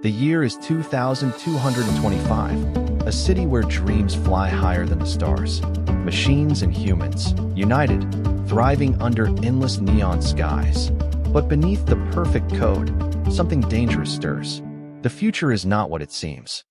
The year is 2225, a city where dreams fly higher than the stars. Machines and humans, united, thriving under endless neon skies. But beneath the perfect code, something dangerous stirs. The future is not what it seems.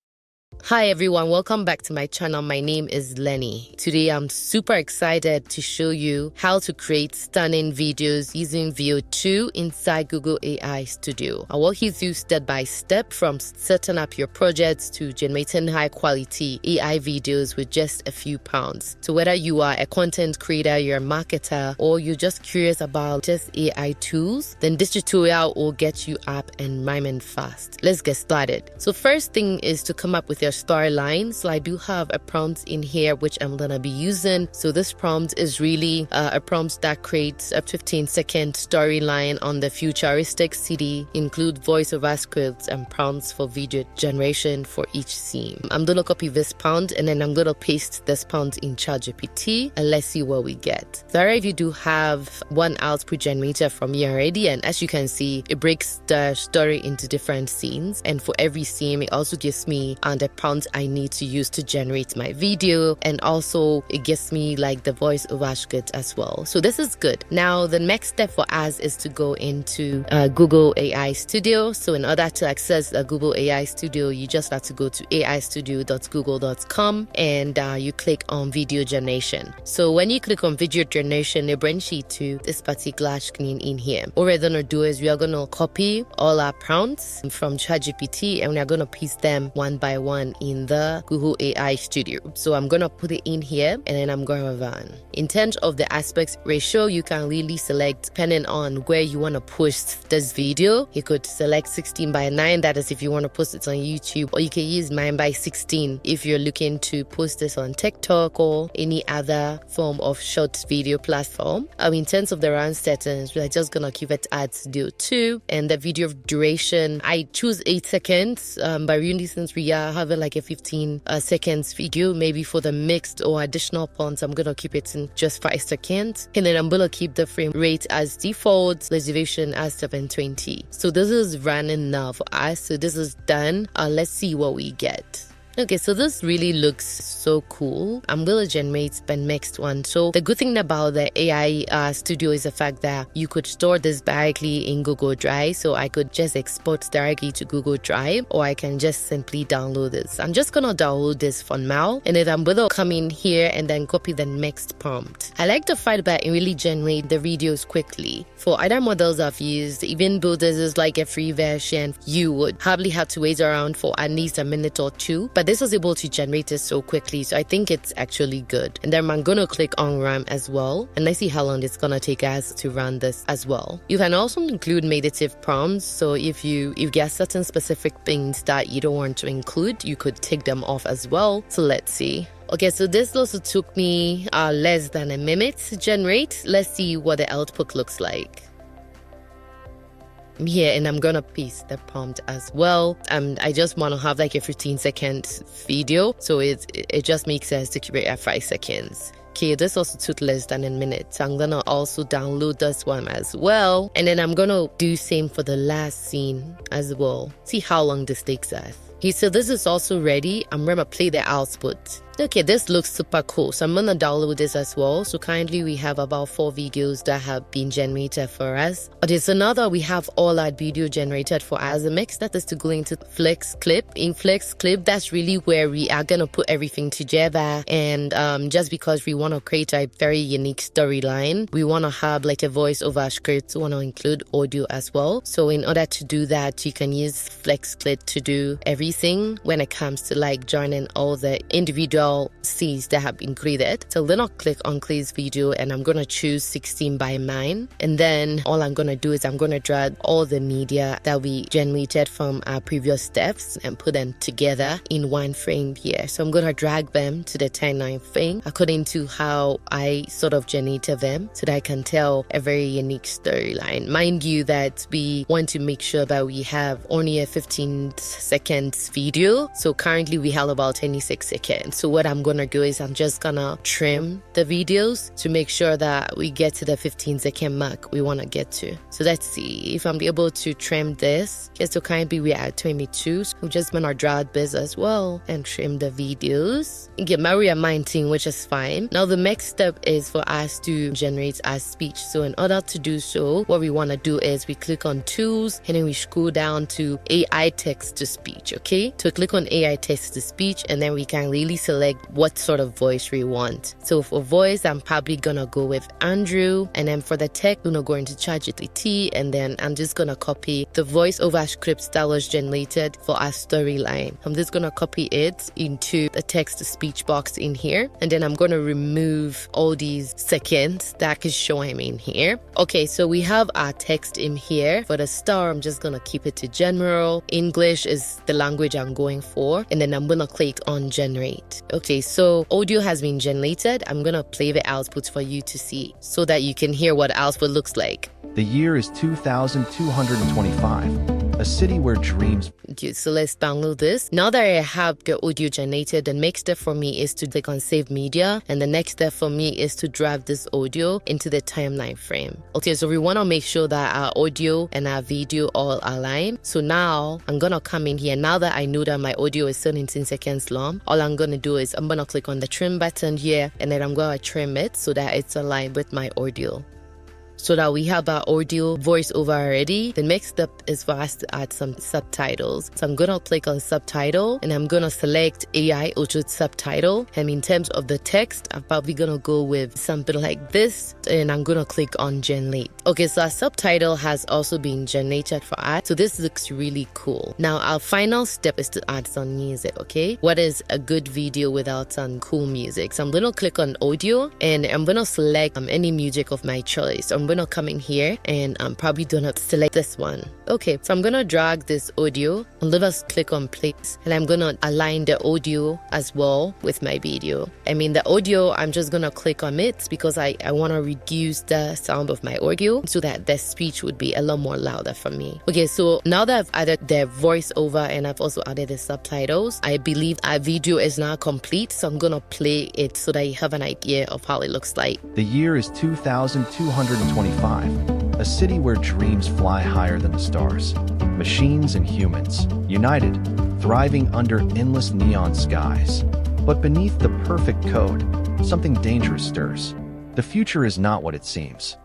Hi everyone, welcome back to my channel. My name is Lenny. Today I'm super excited to show you how to create stunning videos using VO2 inside Google AI Studio. I'll walk you through step by step from setting up your projects to generating high quality AI videos with just a few pounds. So whether you are a content creator, you're a marketer, or you're just curious about just AI tools, then this tutorial will get you up and rhyming fast. Let's get started. So first thing is to come up with your storyline. So I do have a prompt in here which I'm gonna be using. So this prompt is really a prompt that creates a 15-second storyline on the futuristic city, include voiceover scripts and prompts for video generation for each scene. I'm gonna copy this prompt and then I'm gonna paste this prompt in ChatGPT and let's see what we get. So if you do have one output generator from here already, and as you can see, it breaks the story into different scenes, and for every scene it also gives me the prompt I need to use to generate my video, and also it gives me like the voiceover script as well. So this is good. Now the next step for us is to go into Google AI Studio. So in order to access Google AI Studio, you just have to go to aistudio.google.com and you click on video generation. So when you click on video generation, it brings you to this particular screen in here. What we're gonna do is we are gonna copy all our prompts from ChatGPT and we are gonna paste them one by one in the Google AI Studio. So I'm gonna put it in here and then I'm gonna run. In terms of the aspect ratio, you can really select depending on where you want to post this video. You could select 16:9, that is if you want to post it on YouTube, or you can use 9:16 if you're looking to post this on TikTok or any other form of short video platform. In terms of the run settings, we're just gonna keep it at Studio 2, and the video duration, I choose 8 seconds, but really since we are having like a 15 seconds video, maybe for the mixed or additional points, I'm gonna keep it in just 5 seconds, and then I'm gonna keep the frame rate as default, resolution as 720. So this is running now for us. So this is done. Let's see what we get. Okay, so this really looks so cool. I'm gonna generate the next one. So the good thing about the AI Studio is the fact that you could store this directly in Google Drive. So I could just export directly to Google Drive, or I can just simply download this. I'm just gonna download this for now, and then I'm gonna come in here and then copy the next prompt. I like the fact that it really generates the videos quickly. For other models I've used, even though this is like a free version, you would probably have to wait around for at least a minute or two, but this was able to generate it so quickly, so I think it's actually good. And then I'm gonna click on run as well, and let's see how long it's gonna take us to run this as well. You can also include meditative prompts, so if you get certain specific things that you don't want to include, you could take them off as well. So let's see. Okay, so this also took me less than a minute to generate. Let's see what the output looks like. Here, and I'm gonna paste the prompt as well. I just want to have like a 15-second video, so it just makes sense to keep it at 5 seconds. Okay, this also took less than a minute. So I'm gonna also download this one as well, and then I'm gonna do same for the last scene as well. See how long this takes us. Okay, so this is also ready. I'm gonna play the output. Okay, this looks super cool, so I'm gonna download this as well. So currently we have about 4 videos that have been generated for us. Okay, so now that we have all our video generated for us, the next step is to go into FlexClip. In FlexClip, that's really where we are gonna put everything together, and just because we want to create a very unique storyline, we want to have like a voiceover script, we want to include audio as well. So in order to do that, you can use FlexClip to do everything when it comes to like joining all the individual scenes that have been created. So then I'll click on Clay's video and I'm gonna choose 16:9, and then all I'm gonna do is I'm gonna drag all the media that we generated from our previous steps and put them together in one frame here. So I'm gonna drag them to the 10:9 frame according to how I sort of generated them, so that I can tell a very unique storyline. Mind you that we want to make sure that we have only a 15-second today's video. So currently we have about 26 seconds. So what I'm gonna do is I'm just gonna trim the videos to make sure that we get to the 15-second mark we wanna get to. So let's see if I'm able to trim this. Okay, so currently we are at 22. So I'm just gonna drag this as well and trim the videos. Get my realignment, which is fine. Now the next step is for us to generate our speech. So in order to do so, what we wanna do is we click on tools and then we scroll down to AI text to speech, okay? So click on AI text to speech and then we can really select what sort of voice we want. So for voice, I'm probably gonna go with Andrew, and then for the text, I'm gonna go into ChatGPT, and then I'm just gonna copy the voiceover script that was generated for our storyline. I'm just gonna copy it into the text to speech box in here, and then I'm gonna remove all these seconds that is showing in here. Okay, so we have our text in here. For the star, I'm just gonna keep it to general. English is the language I'm going for, and then I'm gonna click on generate. Okay, so audio has been generated. I'm gonna play the output for you to see so that you can hear what output looks like. The year is 2225, a city where dreams... Okay, so let's download this. Now that I have the audio generated, the next step for me is to click on save media, and the next step for me is to drag this audio into the timeline frame. Okay, so we want to make sure that our audio and our video all align. So now I'm gonna come in here. Now that I know that my audio is 17 seconds long, all I'm gonna do is I'm gonna click on the trim button here, and then I'm gonna trim it so that it's aligned with my audio. So that we have our audio voiceover already, the next step is for us to add some subtitles. So I'm gonna click on subtitle and I'm gonna select AI auto subtitle. And in terms of the text, I'm probably gonna go with something like this, and I'm gonna click on generate. Okay, so our subtitle has also been generated for us. So this looks really cool. Now our final step is to add some music, okay? What is a good video without some cool music? So I'm gonna click on audio and I'm gonna select any music of my choice. I'm gonna come in here and I'm probably gonna select this one. Okay, so I'm gonna drag this audio and let us click on play, and I'm gonna align the audio as well with my video. I mean the audio, I'm just gonna click on it because I want to reduce the sound of my audio so that the speech would be a lot more louder for me. Okay, so now that I've added the voiceover and I've also added the subtitles, I believe our video is now complete. So I'm gonna play it so that you have an idea of how it looks like. The year is 2225, a city where dreams fly higher than the stars. Machines and humans, united, thriving under endless neon skies. But beneath the perfect code, something dangerous stirs. The future is not what it seems.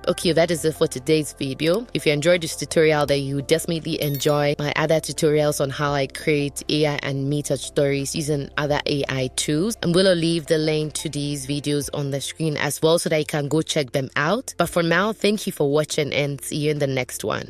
Okay, that is it for today's video. If you enjoyed this tutorial, then you definitely enjoy my other tutorials on how I create AI animated stories using other AI tools. I'm going to leave the link to these videos on the screen as well so that you can go check them out. But for now, thank you for watching and see you in the next one.